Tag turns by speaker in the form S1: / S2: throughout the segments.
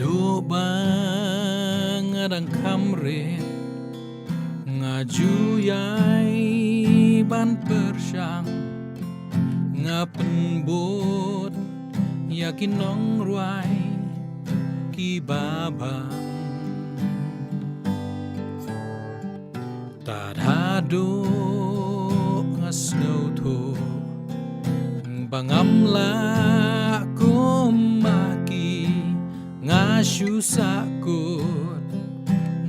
S1: ดูบางดังคำเรียกงาจูยายบ้านเปิดช่างงาเป็นบุตรอยากกินน้องรวยกี่บาบังตาทาดูงาสโนโทบางอำลากุมมากีงาชูสะกุด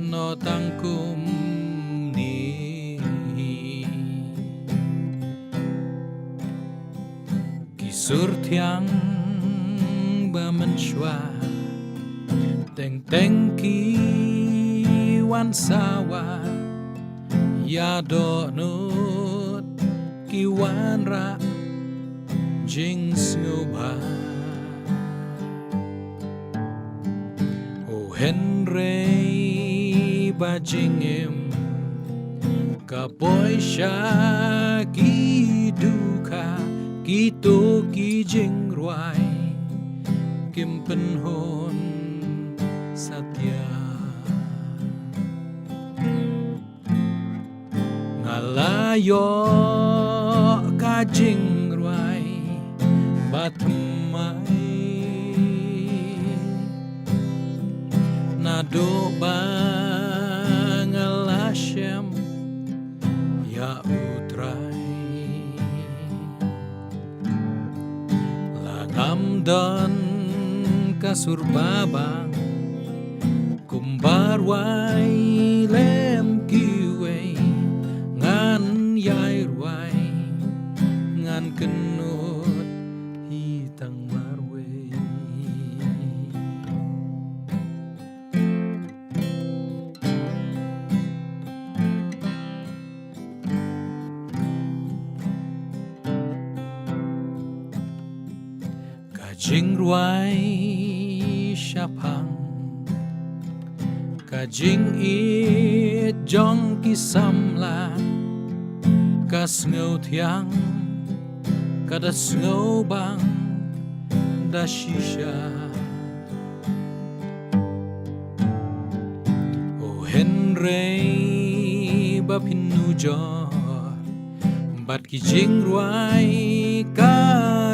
S1: โนตังกุมsurtiang bermensyua teng-teng ki wan sawa ya do nut ki wan ra jing snoba o henry ba jingim ka boy sha ki duka Kito ki jing ruai kim pen hon satya ngalayo ka jing ruai batmai nado bang alashem ya utrai Amdan kasur babang kumbar wai lem kiwe ngan yai ruai ngan kenut hitang marwe Jing ruai syapang ka jing it jong ki samlan ka sngo thiang ka da sngo bang da shisha o henry ba pinu jo bat ki jing ruai ka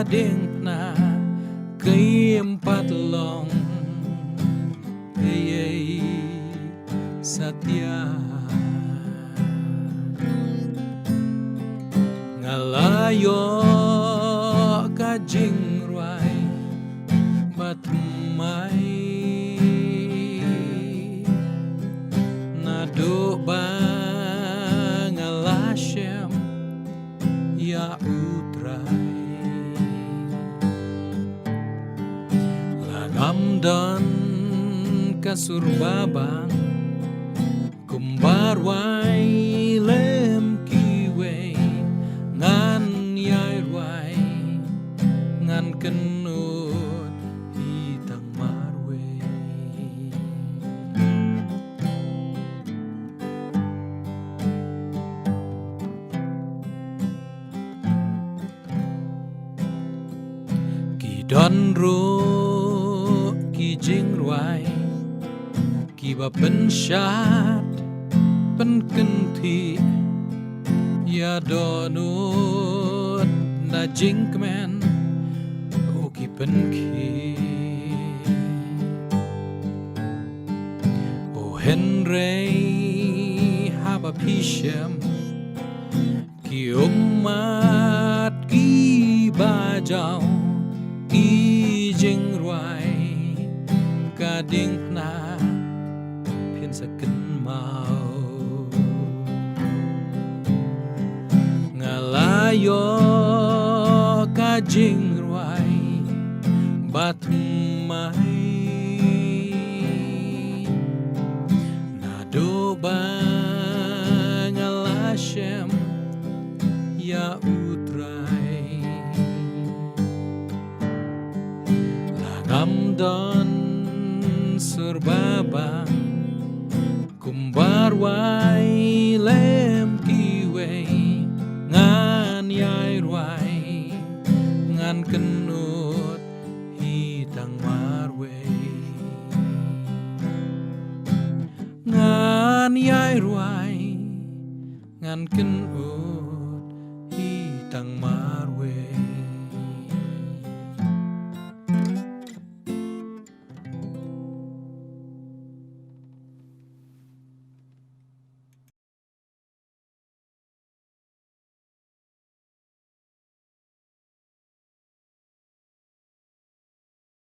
S1: ding na Kay empat long Kay satya Ngalayo ka jing ruai batmai Nado ba ngalashem ya utrai Amdan kasur babang kumbar wai lem kiwe ngan yai ruai ngan kenut hitang marwe Kidon ru jing ruai kiba pen syat pen kenti ya donut na jing kemen o ki pen ki o henry haba pishem ki umat ki bajau ki jing ruai Kading na pin sa kenmao Ngalayo ka jing ruai batmai Nado ba ngalashem ya utrai Lagamdan surbabang kumbar wai lem kiwe ngan yai ruai ngan kenut hitang marwe รวยงานกินอู